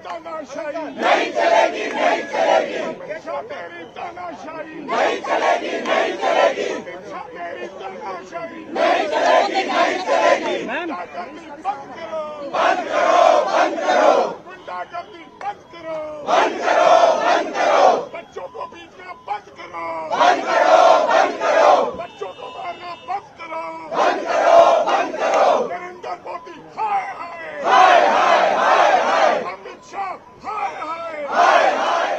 नहीं चलेगी, नहीं चलेगी, तेरी तानाशाही नहीं चलेगी, नहीं चलेगी, तेरी तानाशाही नहीं चलेगी, नहीं चलेगी। गुंडागर्दी बंद करो, बंद करो, बंद करो, गुंडागर्दी बंद करो, बंद करो, बंद करो, बच्चों को पीटना बंद करो, बंद करो, बंद करो, बच्चों को मारना बंद करो, बंद करो, बंद करो। नरेंद्र मोदी हाय हाय हाय हाय हाय हाय, अमित शाह हाय हाय हाय हाय।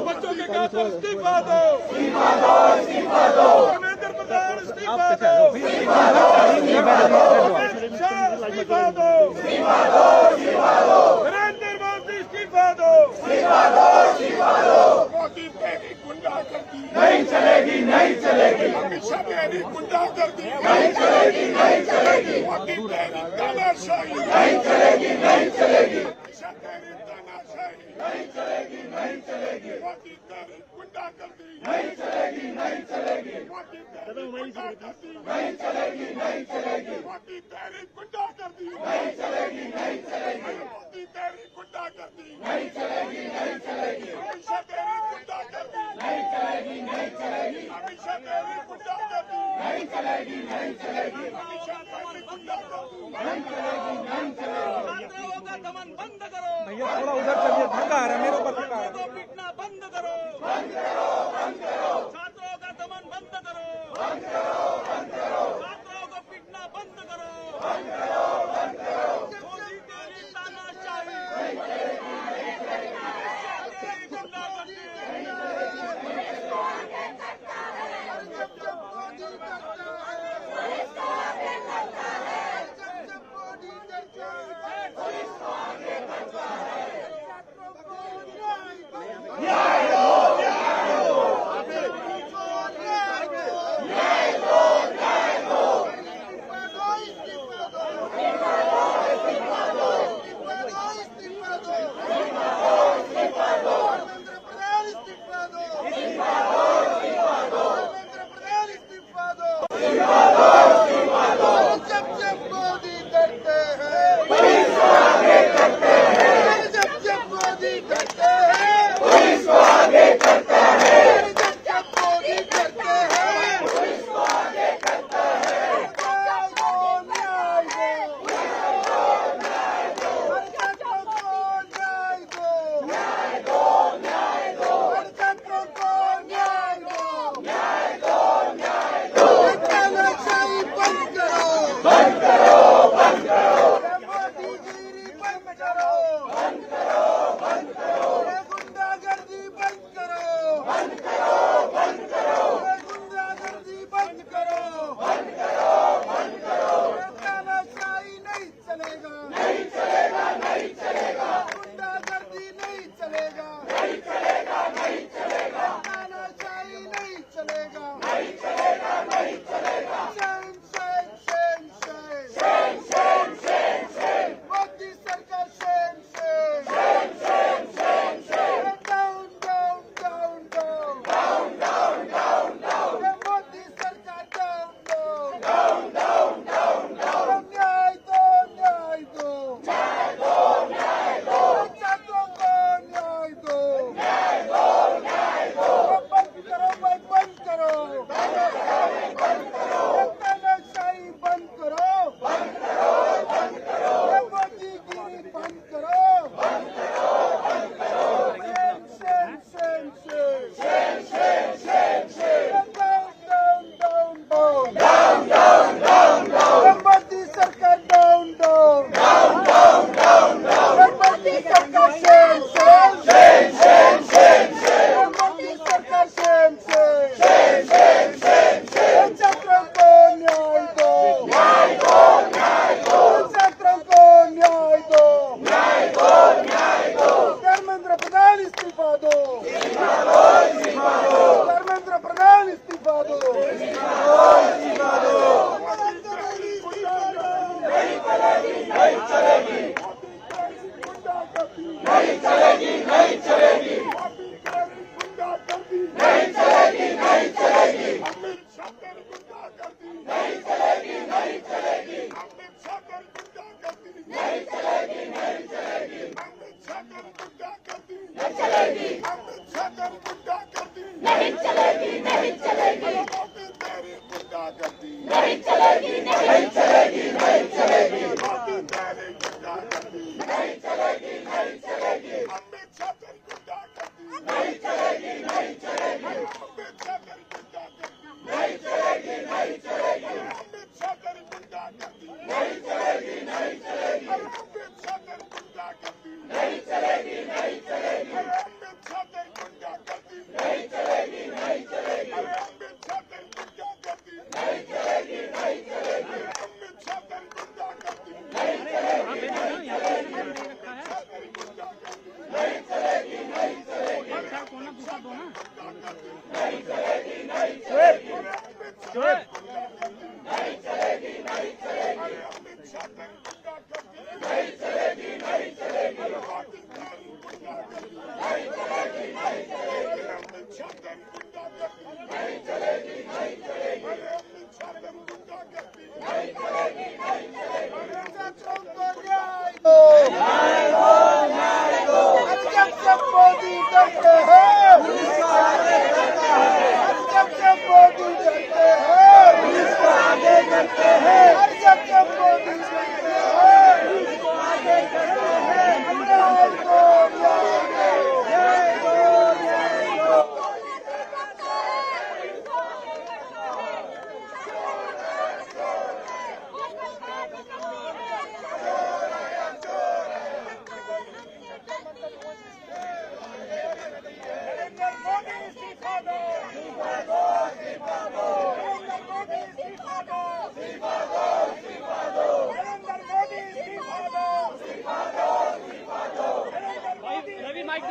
बच्चों के कातल इस्तीफा दो, इस्तीफा दो, इस्तीफा दो, धर्मेंद्र प्रधान इस्तीफा दो, इस्तीफा दो, इस्तीफा दो, इस्तीफा दो, इस्तीफा दो, इस्तीफा दो, नरेंद्र मोदी इस्तीफा दो, इस्तीफा दो, इस्तीफा दो। मोदी तेरी गुंडागर्दी नहीं चलेगी, नहीं चलेगी, अमित शाह तेरी गुंडागर्दी नहीं चलेगी, नहीं चलेगी, मोदी तेरी तानाशाही नहीं चलेगी, नहीं चलेगी, अमित शाह तेरी तानाशाही नहीं चलेगी, नहीं चलेगी, मोदी तेरी गुंडागर्दी नहीं चलेगी, नहीं चलेगी, मोदी तेरी गुंडागर्दी नहीं चलेगी, नहीं चलेगी, मोदी तेरी गुंडागर्दी नहीं चलेगी, नहीं चलेगी, मोदी तेरी गुंडागर्दी नहीं चलेगी, नहीं चलेगी, अमित शाह तेरी गुंडागर्दी नहीं चलेगी, नहीं चलेगी, अमित शाह तेरी गुंडागर्दी नहीं चलेगी, नहीं चलेगी, अमित शाह तेरी गुंडागर्दी नहीं चलेगी, नहीं चलेगी। छात्रों का दमन बंद करो, भैया थोड़ा उधर चलिए, धक्का आ रहा है मेरे ऊपर, धक्का आ रहा है। को पीटना बंद करो, बंद करो, बंद करो, छात्रों का दमन बंद करो, बंद करो, बंद करो, चलेगा, नहीं चलेगा, नहीं चलेगा, तानाशाही नहीं चलेगा, नहीं चलेगा, नहीं चलेगा, shame shame shame shame shame shame shame Modi सरकार shame shame shame shame shame shame down down down down down down down Modi सरकार down down down down down न्याय दो न्याय दो न्याय दो न्याय दो छात्रों को न्याय दो न्याय दो न्याय दो बंद करो बंद करो तानाशाही बंद करो तानाशाही बंद करो बंद करो बंद करो मोदीगिरी बंद करो बंद करो बंद करो shame shame shame shame shame shame shame down down down down down down down Modi सरकार down down down down down down Modi सरकार shame shame shame shame shame shame Modi सरकार shame shame shame shame shame shame छात्रों को न्याय दो न्याय दो न्याय दो छात्रों को न्याय दो न्याय दो न्याय दो धर्मेंद्र प्रधान इस्तीफा दो धर्मेंद्र प्रधान इस्तीफा दो नहीं चलेगी नहीं चलेगी नहीं चलेगी नहीं चलेगी नहीं चलेगी नहीं चलेगी अमित शाह कर गुंडागर्दी नहीं चलेगी नहीं चलेगी अमित शाह कर गुंडागर्दी नहीं चलेगी नहीं चलेगी अमित शाह कर गुंडागर्दी नहीं चलेगी अमित शाह कर गुंडागर्दी नहीं चलेगी नहीं चलेगी मोदी तेरी गुंडागर्दी नहीं चलेगी नहीं चलेगी नहीं चलेगी मोदी तेरी गुंडागर्दी नहीं चलेगी नहीं चलेगी अमित शाह कर गुंडागर्दी नहीं चलेगी नहीं चलेगी अमित शाह कर गुंडागर्दी नहीं चलेगी नहीं चलेगी अमित शाह कर गुंडागर्दी नहीं चलेगी नहीं चलेगी अमित शाह कर गुंडागर्दी नहीं चलेगी नहीं चलेगी अमित शाह कर गुंडागर्दी नहीं चलेगी नहीं चलेगी अमित शाह कर गुंडागर्दी नहीं चलेगी नहीं चलेगी अमित शाह कर गुंडागर्दी नहीं चलेगी नहीं चलेगी नहीं चलेगी नहीं चलेगी नहीं चलेगी नहीं चलेगी नहीं चलेगी अमित शाह कर गुंडागर्दी नहीं चलेगी नहीं चलेगी मोदी तेरी गुंडागर्दी नहीं चलेगी नहीं चलेगी अमित शाह कर गुंडागर्दी नहीं चलेगी नहीं चलेगी अमित शाह कर गुंडागर्दी नहीं चलेगी नहीं चलेगी छात्रों को न्याय दो न्याय दो न्याय दो जब जब मोदी डरते हैं जब जब मोदी डरते हैं इसको आगे करते हैं जब जब मोदी डरते हैं इसको आगे करते हैं न्याय दो न्याय दो न्याय दो न्याय दो नरेंद्र मोदी इस्तीफा दो इस्तीफा दो नरेंद्र मोदी इस्तीफा दो नरेंद्र मोदी इस्तीफा दो नरेंद्र मोदी रवि माइक दे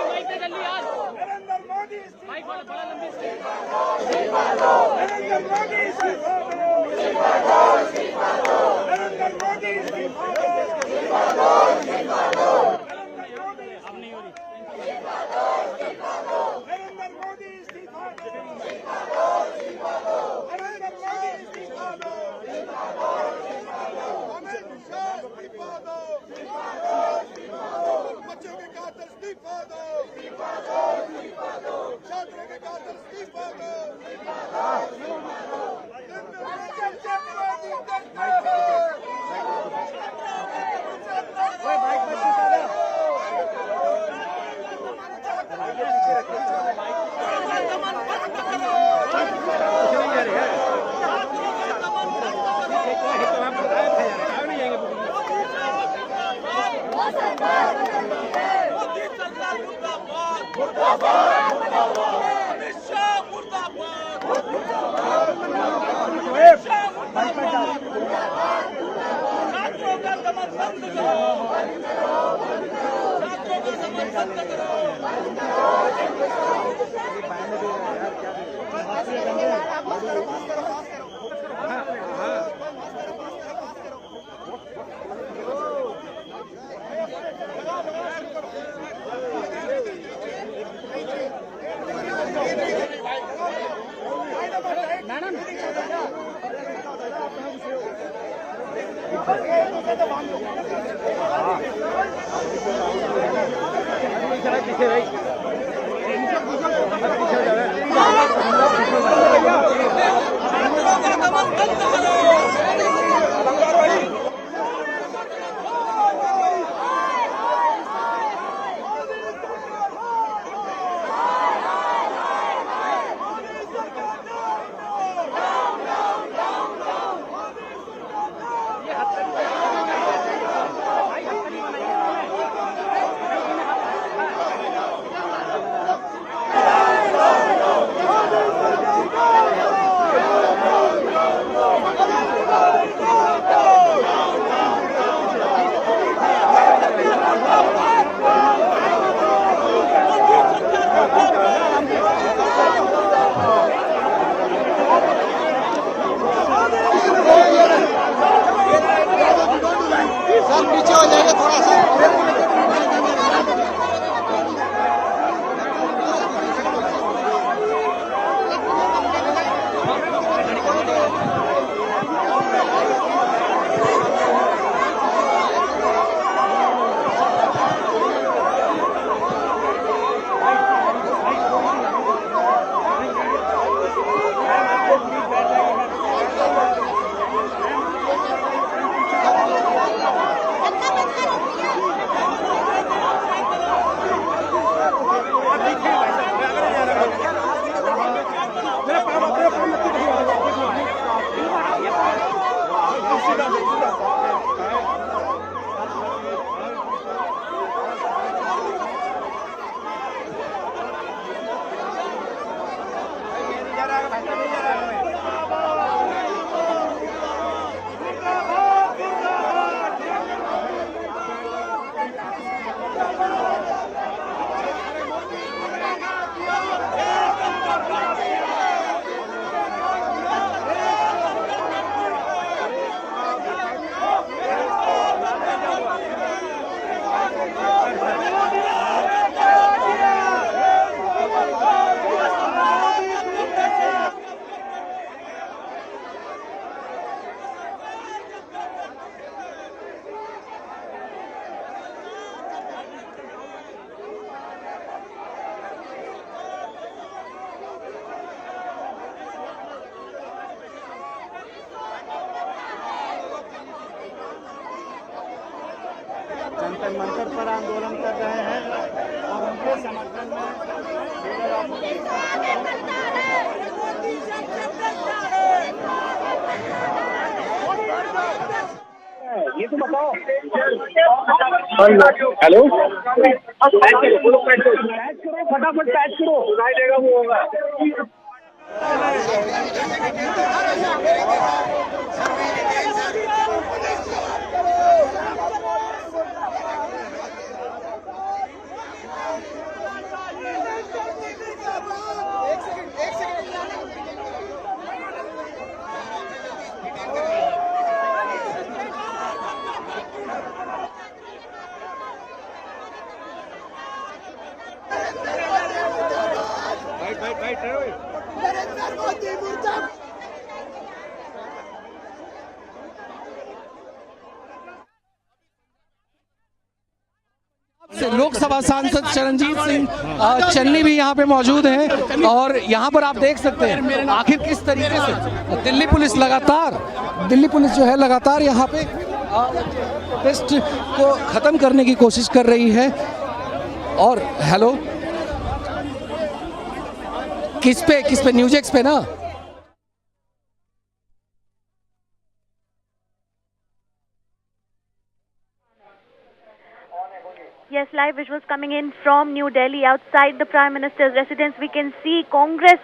माइक दे जल्दी यार नरेंद्र मोदी माइक वाला बड़ा लंबी नरेंद्र मोदी इस्तीफा दो नरेंद्र मोदी इस्तीफा दो अब नहीं हो रही नरेंद्र मोदी इस्तीफा दो नरेंद्र मोदी इस्तीफा दो अमित शाह इस्तीफा दो बच्चों के कातिल इस्तीफा दो छात्रों के कातिल इस्तीफा दो अमित शाह मुर्दाबाद छात्रों का दमन बंद करो छात्रों का जंतर मंतर पर आंदोलन कर रहे हैं और उनके समर्थन में ये तो बताओ। हेलो, फटाफट पैच करो, सुनाई देगा वो होगा। नरेंद्र मोदी मुर्दाबाद। लोकसभा सांसद चरणजीत सिंह चन्नी भी यहाँ पे मौजूद हैं और यहाँ पर आप देख सकते हैं आखिर किस तरीके से दिल्ली पुलिस जो है लगातार यहाँ पे प्रोटेस्ट को खत्म करने की कोशिश कर रही है। और हेलो, किस पे न्यूज एक्स पे ना। Yes, live visuals coming in from New Delhi outside the Prime Minister's residence. We can see Congress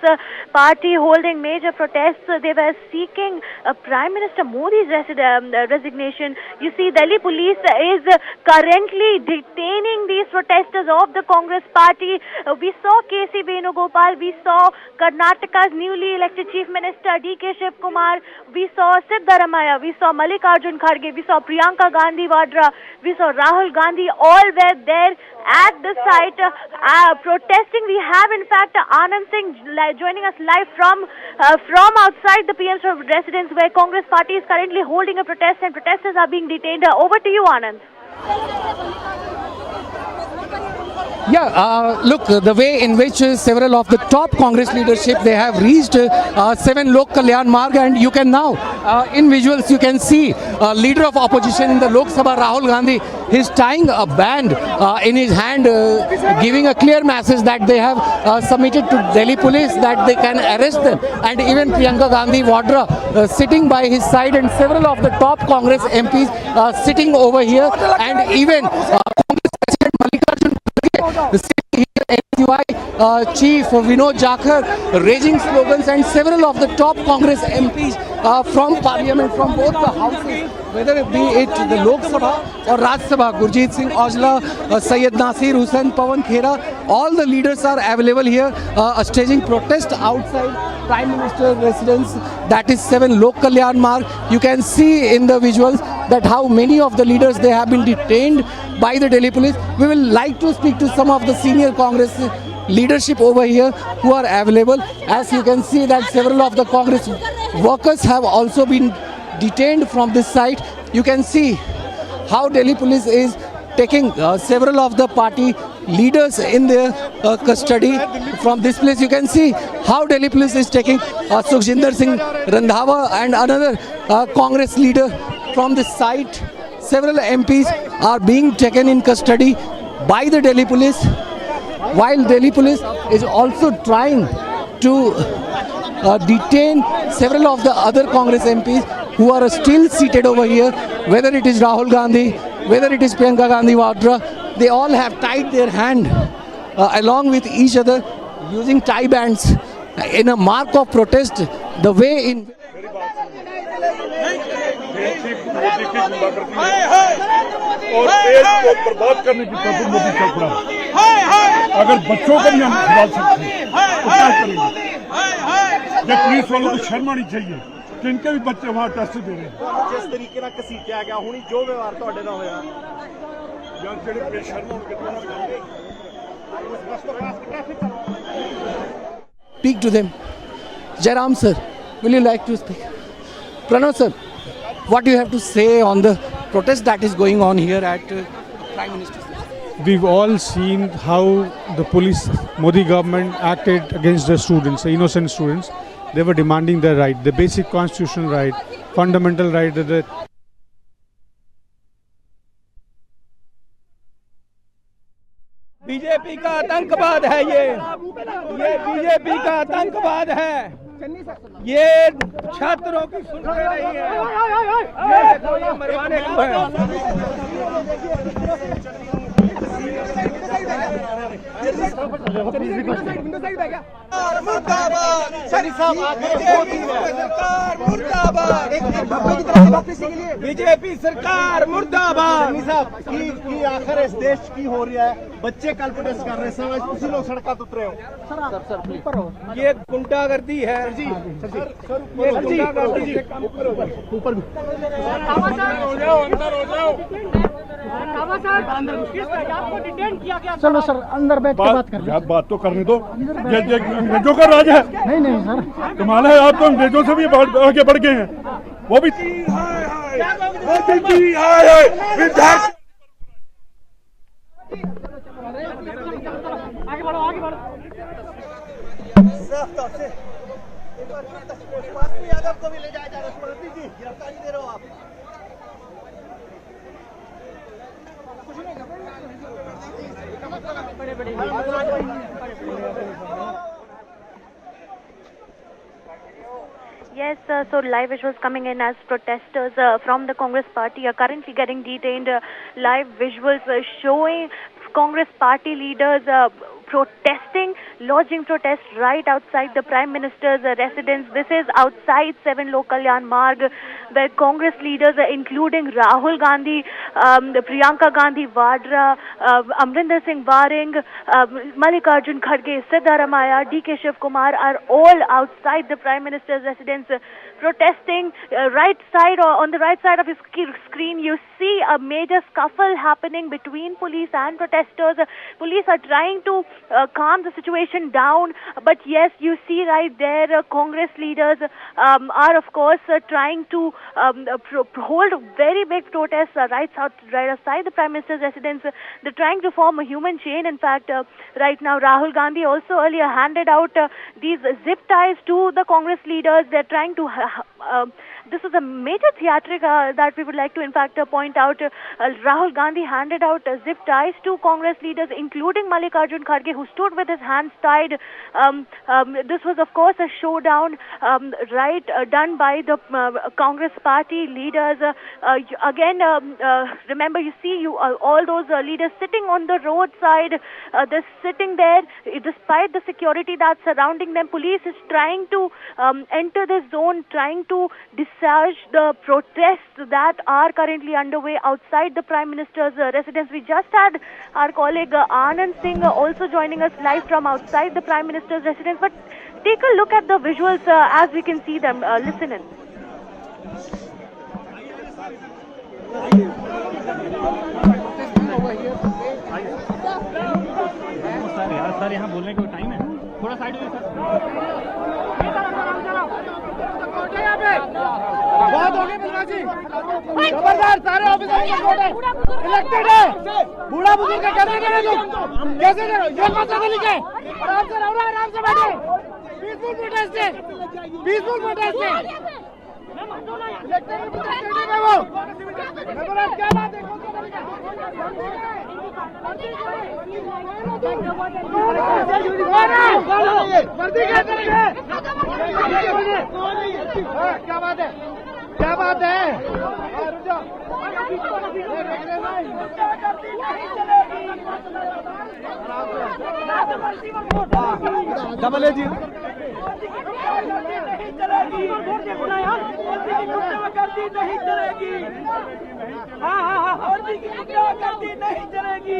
party holding major protests. They were seeking Prime Minister Modi's resignation. You see, Delhi police is currently detaining these protesters of the Congress party. We saw K.C. Venugopal, we saw Karnataka's newly elected Chief Minister D.K. Shiv Kumar, we saw Siddaramaiah, we saw Mallikarjun Kharge, we saw Priyanka Gandhi Vadra, we saw Rahul Gandhi, all were there at the site protesting. We have in fact Anand Singh joining us live from outside the PM's residence where Congress party is currently holding a protest and protesters are being detained. Over to you, Anand. Yeah, look, the way in which several of the top Congress leadership, they have reached 7 Lok Kalyan Marg, and you can now, in visuals, you can see leader of opposition in the Lok Sabha, Rahul Gandhi, he's tying a band in his hand, giving a clear message that they have submitted to Delhi police that they can arrest them. And even Priyanka Gandhi Vadra sitting by his side, and several of the top Congress MPs sitting over here, and even Congress President Mallikarjun Kharge sitting here, NSUI Chief Vinod Jakhar raising slogans, and several of the top Congress MPs from Parliament, from both the houses, whether it be the Lok Sabha or Raj Sabha, Gurjeet Singh Aujla, Syed Nasir Hussain, Pawan Khera, all the leaders are available here, staging protest outside Prime Minister's residence, that is 7 Lok Kalyan Marg. You can see in the visuals that how many of the leaders, they have been detained by the Delhi police. We will like to speak to some of the senior Congress leadership over here who are available. As you can see that several of the Congress workers have also been detained from this site. You can see how Delhi police is taking several of the party leaders in their custody from this place. You can see how Delhi police is taking Sukhjinder Singh Randhawa and another Congress leader from this site. Several MPs are being taken in custody by the Delhi police, while Delhi police is also trying to detain several of the other Congress MPs who are still seated over here, whether it is Rahul Gandhi, whether it is Priyanka Gandhi Vadra. They all have tied their hand along with each other using tie bands in a mark of protest. The way in और देश को बर्बाद करने की तरफ मोदी चल पड़ा है। अगर बच्चों को भी हम संभाल सकते हैं तो क्या करेंगे? जब पुलिस वालों को शर्म आनी चाहिए कि इनके भी बच्चे वहाँ टेस्ट दे रहे हैं। जिस तरीके ਨਾਲ ਘਸੀਟਿਆ ਗਿਆ ਹੁਣੀ ਜੋ ਵਿਵਹਾਰ ਤੁਹਾਡੇ ਨਾਲ ਹੋਇਆ ਜਾਂ ਜਿਹੜੇ ਬੇਸ਼ਰਮ ਹੋਣਗੇ ਤਾਂ ਉਹਨਾਂ speak to them. Jairam sir, will you like to speak? Pranav sir, what do you have to say on the protest that is going on here at Prime Minister's residence? We've all seen how the police, Modi government acted against the students, the innocent students. They were demanding their right, the basic constitutional right, fundamental right that the BJP का आतंकवाद है ये BJP का आतंकवाद है। ये छात्रों की सुन रही है, ये देखो ये मरवाने को है। बीजेपी सरकार मुर्दाबाद। की आखिर इस देश की हो रही है, बच्चे कल प्रोटेस्ट कर रहे हैं, तुसी लोग सड़कों पर उतरे हो। ये गुंडागर्दी है जी, ये गुंडागर्दी से कम ऊपर चलो सर अंदर बैठ के बात कर। बात तो करने दो। ये अंग्रेजों का राज है। नहीं सर, कमाल है, आप तो अंग्रेजों से भी आगे बढ़ गए हैं। वो भी आगे बढ़ो आगे बढ़ो। यादव को भी ले जाया जा रहा है, गिरफ्तारी दे रहे हो आप। Yes, so live visuals coming in as protesters from the Congress party are currently getting detained. Live visuals showing Congress party leaders protesting, lodging protests right outside the Prime Minister's residence. This is outside 7 Lok Kalyan Marg, where Congress leaders, including Rahul Gandhi, Priyanka Gandhi Vadra, Amrinder Singh Waring, Mallikarjun Kharge, Siddaramaiah, D.K. Shiv Kumar are all outside the Prime Minister's residence protesting. Right side, or on the right side of your screen, you see a major scuffle happening between police and protesters. Police are trying to calm the situation down, but yes, you see right there, Congress leaders are of course trying to hold very big protests right outside the Prime Minister's residence. They're trying to form a human chain. In fact, right now Rahul Gandhi also earlier handed out these zip ties to the Congress leaders. They're trying to this is a major theatric that we would like to in fact point out. Rahul Gandhi handed out zip ties to Congress leaders, including Mallikarjun Kharge, who stood with his hands tied. This was of course a showdown done by the Congress party leaders. Again, remember, you see all those leaders sitting on the roadside. They're sitting there despite the security that's surrounding them. Police is trying to enter the zone, trying to discharge the protests that are currently underway outside the Prime Minister's residence. We just had our colleague Anand Singh also joining us live from outside the Prime Minister's residence. But take a look at the visuals as we can see them. Listen in. Sir यहाँ बोलने का time है, थोड़ा side में sir. बहुत हो गई बदमाशी, खबरदार, सारे ऑफिसर इलेक्टेड है। बूढ़ा बुजुर्ग कैसे करें तुम, कैसे करो, ये मत लिखे, आराम से रहो, आराम से बैठो। पीसफुल प्रोटेस्ट है, पीसफुल प्रोटेस्ट है। इलेक्टेड है वो, क्या बात है, क्या बात है, क्या बात है, डबल ए जी नहीं चलेगी। हाँ, नहीं चलेगी।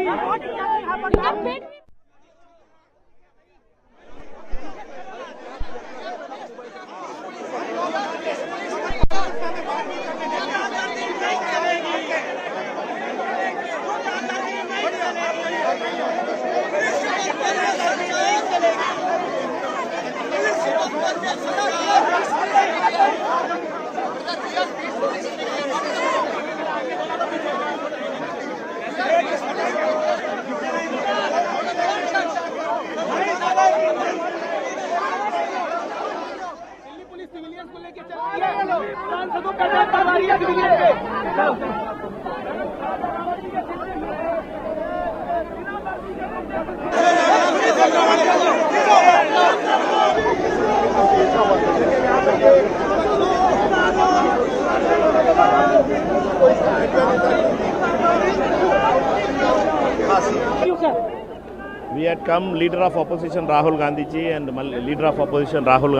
We had come, leader of opposition Rahul Gandhi ji and leader of opposition Rahul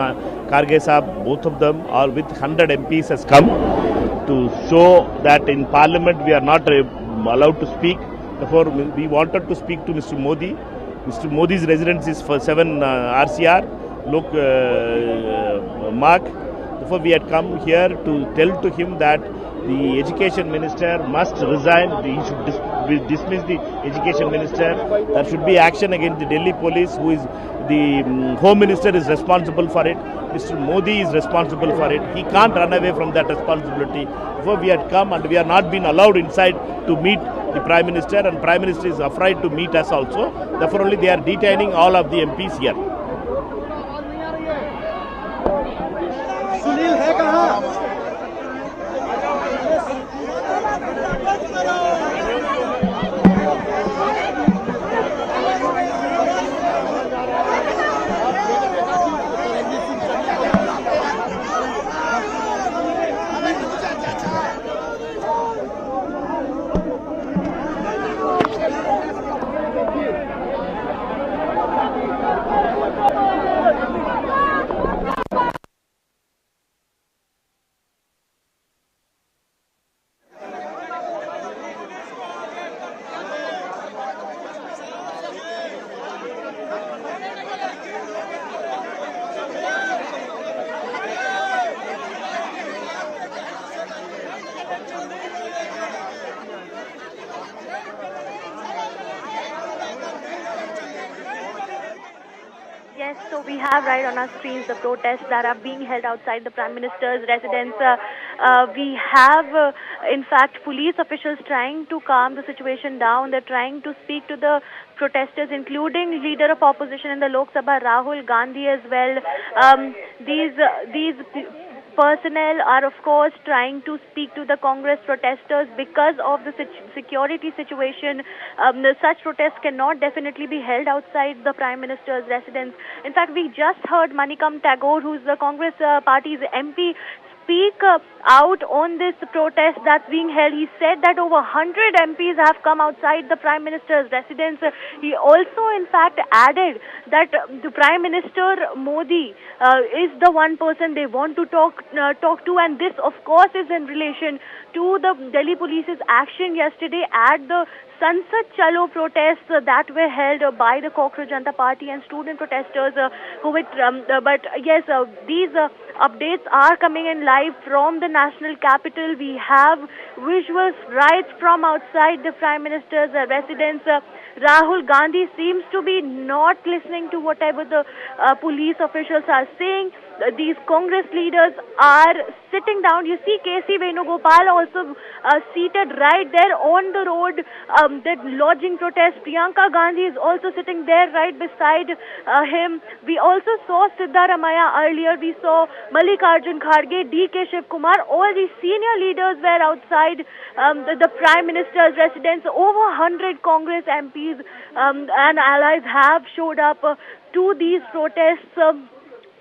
Kharge Sahab, both of them are with 100 MPs has come to show that in Parliament we are not allowed to speak. Therefore, we wanted to speak to Mr. Modi. Mr. Modi's residence is for 7 RCR, Mark. Therefore, we had come here to tell to him that the education minister must resign. He should dismiss the education minister. There should be action against the Delhi police, who is the home minister is responsible for it. Mr. Modi is responsible for it. He can't run away from that responsibility. Therefore, we had come and we are not been allowed inside to meet the Prime Minister, and Prime Minister is afraid to meet us also. Therefore, only they are detaining all of the MPs here. Sunil है कहाँ? Yes, so we have right on our screens the protests that are being held outside the Prime Minister's residence. We have, in fact, police officials trying to calm the situation down. They're trying to speak to the protesters, including leader of opposition in the Lok Sabha, Rahul Gandhi, as well. These personnel are, of course, trying to speak to the Congress protesters because of the security situation. Such protests cannot definitely be held outside the Prime Minister's residence. In fact, we just heard Manikam Tagore, who's the Congress party's MP, speak out on this protest that's being held. He said that over 100 MPs have come outside the Prime Minister's residence. He also, in fact, added that the Prime Minister Modi is the one person they want to talk to, and this, of course, is in relation to the Delhi Police's action yesterday at the Sansad Chalo protests that were held by the Cockroach Janata Party and student protesters. But yes, these updates are coming in live from the national capital. We have visuals right from outside the Prime Minister's residence. Rahul Gandhi seems to be not listening to whatever the police officials are saying. These Congress leaders are sitting down. You see KC Venugopal also seated right there on the road, that lodging protest. Priyanka Gandhi is also sitting there right beside him. We also saw Siddharamaya earlier. We saw Mallikarjun Kharge, D.K. Shiv Kumar. All these senior leaders were outside the Prime Minister's residence. Over 100 Congress MPs and allies have showed up to these protests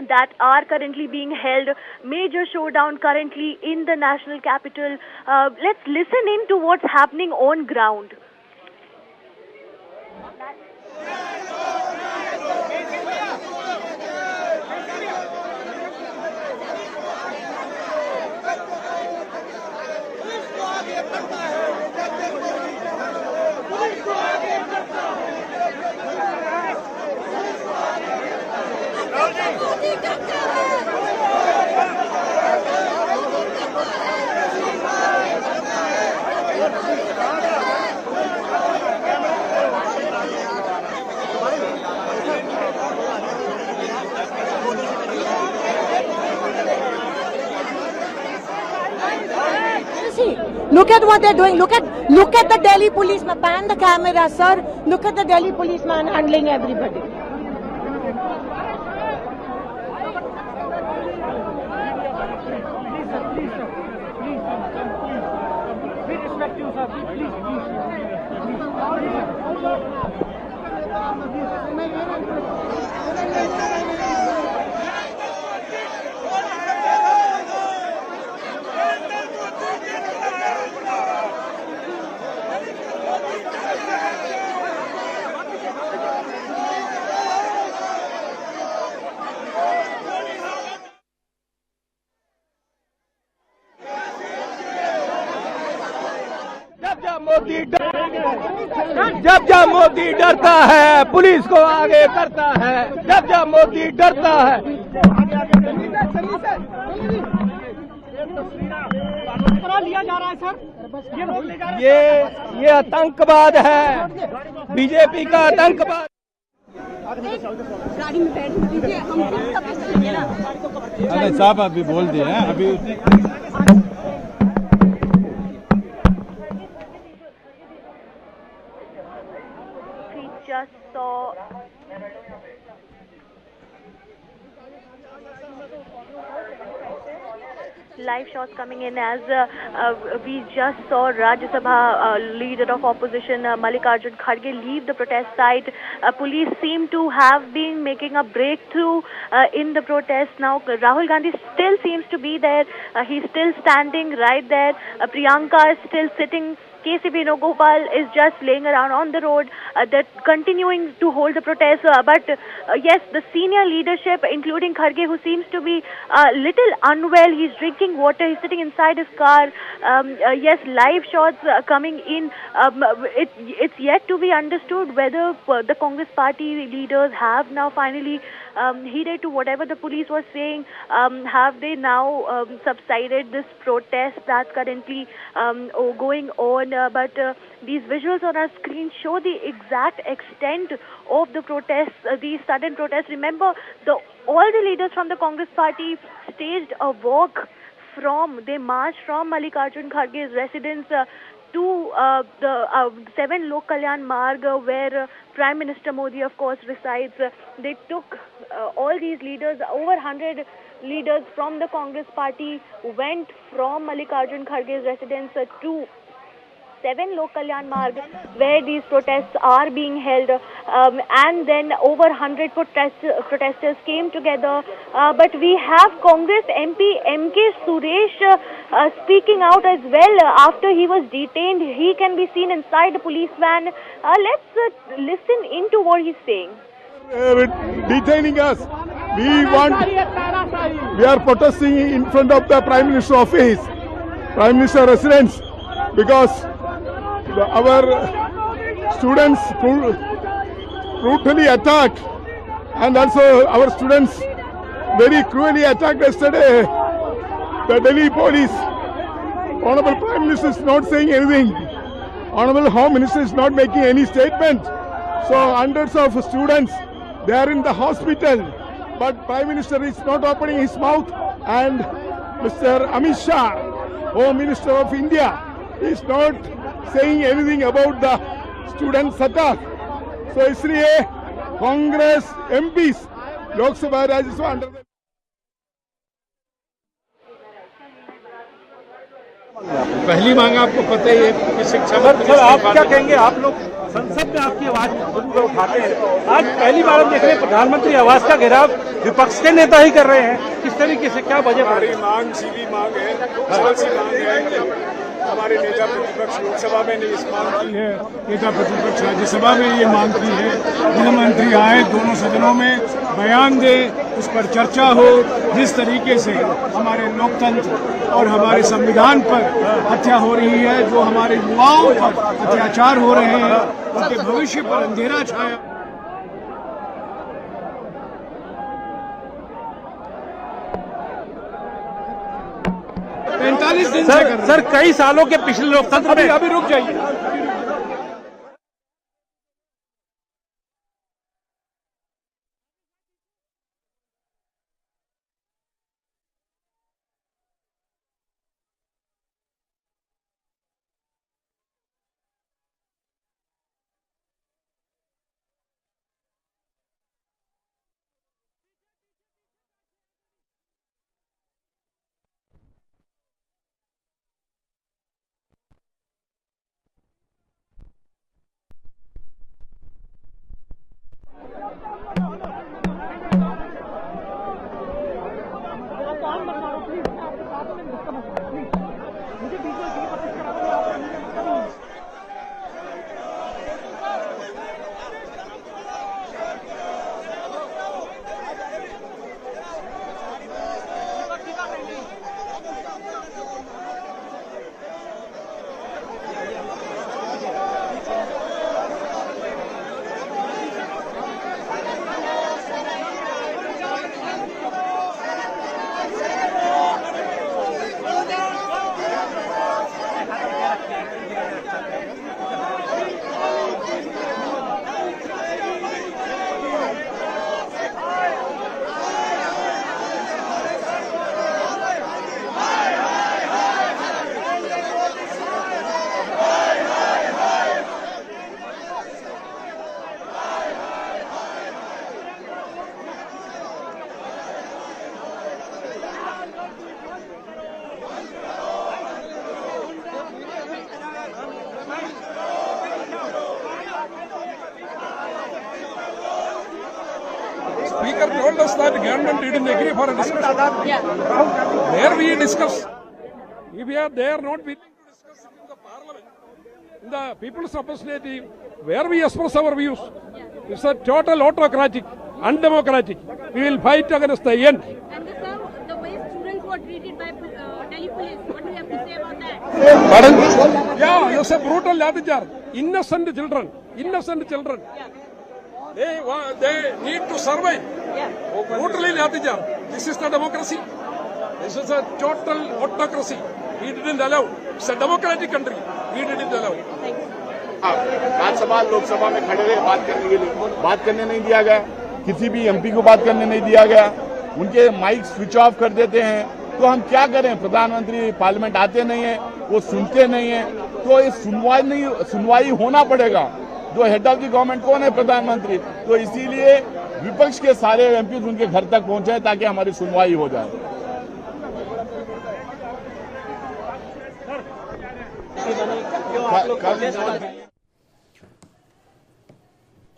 that are currently being held. Major showdown currently in the national capital. Let's listen in to what's happening on ground. Look at what they're doing. Look at the Delhi policeman. Pan the camera, sir. Look at the Delhi policeman handling everybody. We respect you, sir. Please. जब जब मोदी डरता है police को आगे करता है। जब जब मोदी डरता है। लिया जा रहा है सर, ये आतंकवाद है, बीजेपी का आतंकवाद। गाड़ी में बैठ दीजिए, हम अरे साहब अभी बोल दिए हैं अभी Just saw live shots coming in as we just saw Rajya Sabha leader of opposition Mallikarjun Kharge leave the protest site. Police seem to have been making a breakthrough in the protest. Now Rahul Gandhi still seems to be there. He's still standing right there. Priyanka is still sitting. KC Venugopal is just laying around on the road. They're continuing to hold the protest. But yes, the senior leadership, including Kharge, who seems to be a little unwell. He's drinking water. He's sitting inside his car. Yes, live shots coming in. It's yet to be understood whether the Congress party leaders have now finally heeded to whatever the police was saying. Have they now subsided this protest that's currently going on but these visuals on our screen show the exact extent of the protests, these sudden protests. Remember, all the leaders from the Congress party staged a walk they marched from Mallikarjun Kharge's residence to the 7 Lok Kalyan Marg, where Prime Minister Modi, of course, resides. They took all these leaders, over 100 leaders from the Congress party, went from Mallikarjun Kharge's residence to 7 Lok Kalyan Marg, where these protests are being held, and then over 100 protesters came together. But we have Congress MP M.K. Suresh speaking out as well after he was detained. He can be seen inside the police van. Let's listen into what he's saying. Detaining us. We are protesting in front of the Prime Minister's office, Prime Minister residence, because our students brutally attacked, and also our students very cruelly attacked yesterday. The Delhi police. Honorable Prime Minister is not saying anything. Honorable Home Minister is not making any statement. So hundreds of students, they are in the hospital, but Prime Minister is not opening his mouth, and Mr. Amit Shah, Home Minister of India, is not saying anything about the student attack. So इसलिए Congress MPs Lok Sabha Rajya Sabha under पहली मांग आपको पता ही है कि शिक्षा मंत्री। आप क्या कहेंगे? आप लोग संसद में आपकी आवाज उठाते हैं, आज पहली बार हम देख रहे हैं प्रधानमंत्री आवास का घेराव विपक्ष के नेता ही कर रहे हैं। किस तरीके से, क्या वजह? हमारी मांग सीधी मांग है, मांग है। हमारे नेता प्रतिपक्ष लोकसभा में ने इस मांग की है, नेता प्रतिपक्ष राज्यसभा में ये मांग की है, गृहमंत्री आए दोनों सदनों में बयान दे, उस पर चर्चा हो। जिस तरीके से हमारे लोकतंत्र और हमारे संविधान पर हत्या हो रही है, जो हमारे युवाओं पर अत्याचार हो रहे हैं, उनके भविष्य पर अंधेरा छाया। सर कई सालों के पिछले लोकतंत्र में अभी रुक जाइए। Speaker told us that government didn't agree for a discussion. Where we discuss. If we are there not willing to discuss in the parliament, in the people's representative, where we express our views, it's a total autocratic, undemocratic. We will fight against the end. And the way students were treated by Delhi police, what do you have to say about that? Pardon? Yeah, it's a brutal lattijar. Innocent children. They need to survive. Brutally lattijar. This is the democracy. This is a total autocracy. We didn't allow. It's a democratic country. We didn't allow. Rajya Sabha Lok Sabha में खड़े रहे बात करने के लिए, बात करने नहीं दिया गया, किसी भी एमपी को बात करने नहीं दिया गया, उनके माइक स्विच ऑफ कर देते हैं। तो हम क्या करें? प्रधानमंत्री पार्लियामेंट आते नहीं है, वो सुनते नहीं है, तो इस सुनवाई होना पड़ेगा। जो हेड ऑफ द गवर्नमेंट कौन है? प्रधानमंत्री। तो इसीलिए विपक्ष के सारे एमपी उनके घर तक पहुंचे ताकि हमारी सुनवाई हो जाए।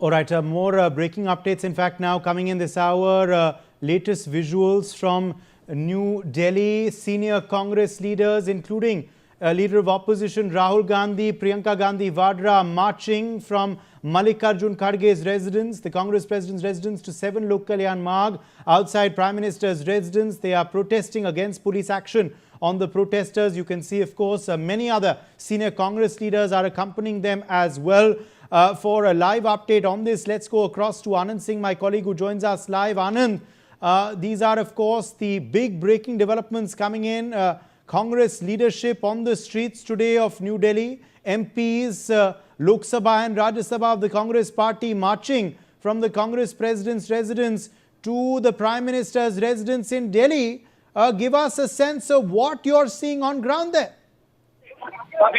All right, more breaking updates, in fact, now coming in this hour. Latest visuals from New Delhi. Senior Congress leaders, including Leader of Opposition Rahul Gandhi, Priyanka Gandhi Vadra, marching from Mallikarjun Kharge's residence, the Congress President's residence, to 7 Lok Kalyan Marg outside Prime Minister's residence. They are protesting against police action on the protesters. You can see, of course, many other senior Congress leaders are accompanying them as well. For a live update on this, let's go across to Anand Singh, my colleague who joins us live. Anand, these are, of course, the big breaking developments coming in. Congress leadership on the streets today of New Delhi. MPs, Lok Sabha and Rajya Sabha of the Congress party marching from the Congress President's residence to the Prime Minister's residence in Delhi. Give us a sense of what you're seeing on ground there.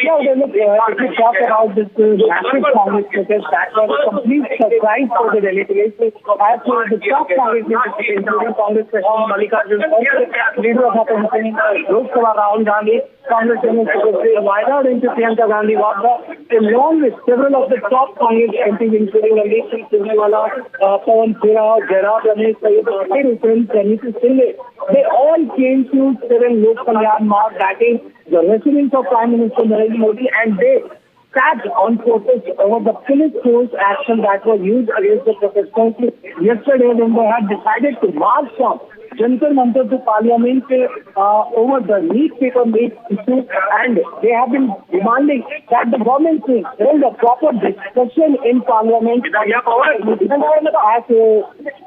Yeah, if you talk about this massive Congress protest, that was a complete surprise for the Delhi police. As for the top Congress leadership, including Congress President Mallikarjun Kharge, Leader of Opposition Lok Sabha Rahul Gandhi, Congress General Secretary Vyadad into Priyanka Gandhi Vadra, along with several of the top Congress MPs, including Randeep Singh Surjewala, Pawan Khera, Jairaj Ramesh, Syed Zakir Hussain, Tanisi Singh. They all came to 7 Lok Kalyan Marg, that is the residence of Prime Minister Narendra Modi, and they sat on protest over the police force action that was used against the protesters yesterday when they had decided to march from Jantar Mantar to Parliament over the NEET paper leak issue, and they have been demanding that the government should hold a proper discussion in Parliament. As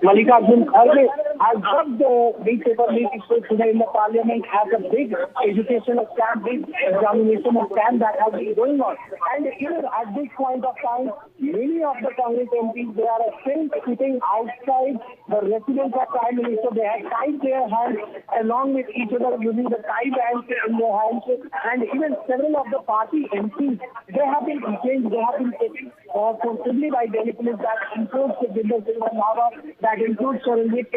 Mallikarjun Kharge has brought the NEET paper leak issue today in the Parliament as a big educational scam, big examination scam that has been going on. And even at this point of time, many of the Congress MPs, they are still sitting outside the residence of Prime Minister. They have tied their hands along with each other using the tie bands in their hands, and even several of the party MPs, they have been detained, they have been taken forcibly by Delhi police. That includes Jinder Singh Randhawa, that includes Charanjit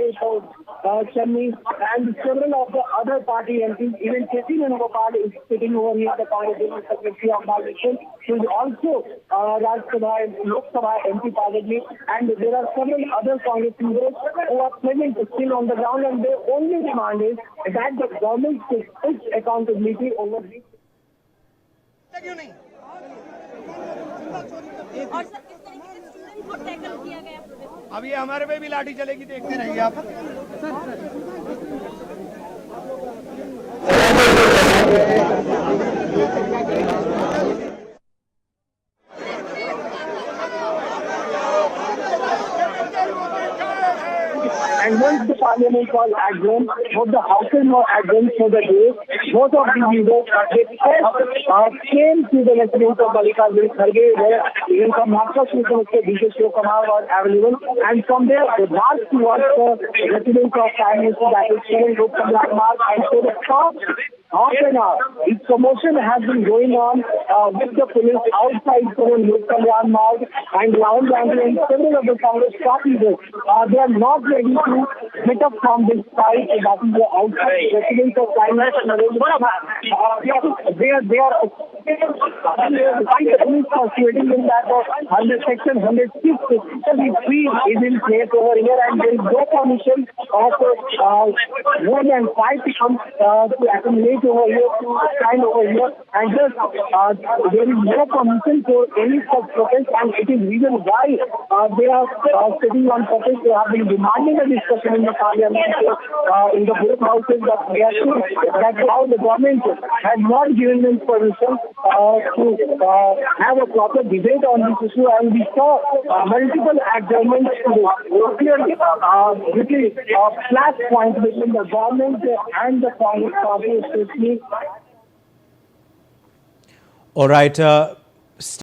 Channi, and several of the other party MPs. Even Chetan Gopal is sitting over here, the Congress General Secretary of Maharashtra, who is also Rajya Sabha and Lok Sabha MP presently, and there are several other Congress leaders who are present still on the ground, and their only demand is that the government should take accountability over this. और sir किस तरीके से student को tackle किया गया protest? अब ये हमारे पे भी लाठी चलेगी, देखते रहिए आप। And once the Parliament was adjourned, both the houses were adjourned for the day. Both of the leaders came to the residence of Mallikarjun Kharge, where even from Maharashtra Chief Minister D.K. Shivakumar was available. And from there, they marched towards the residence of Prime Minister, that is 7 Lok Kalyan Marg. And for the past half an hour, this commotion has been going on with the police outside 7 Lok Kalyan Marg. And Rahul Gandhi and several of the Congress party leaders, they are not ready to get up from this side, that is the outside residence of Prime Minister Narendra Modi. They are situating in that section 106 is in place over here, and there is no permission of more than 5 people to accumulate over here, to stand over here, and just there is no permission for any such protest, and it is reason why they are sitting on protest. They have been demanding a discussion in the Parliament, in the both houses, but they are sure that now the government has not given them permission to have a proper debate on this issue, and we saw multiple adjournments clearly flash point between the government and the Congress party, especially. All right.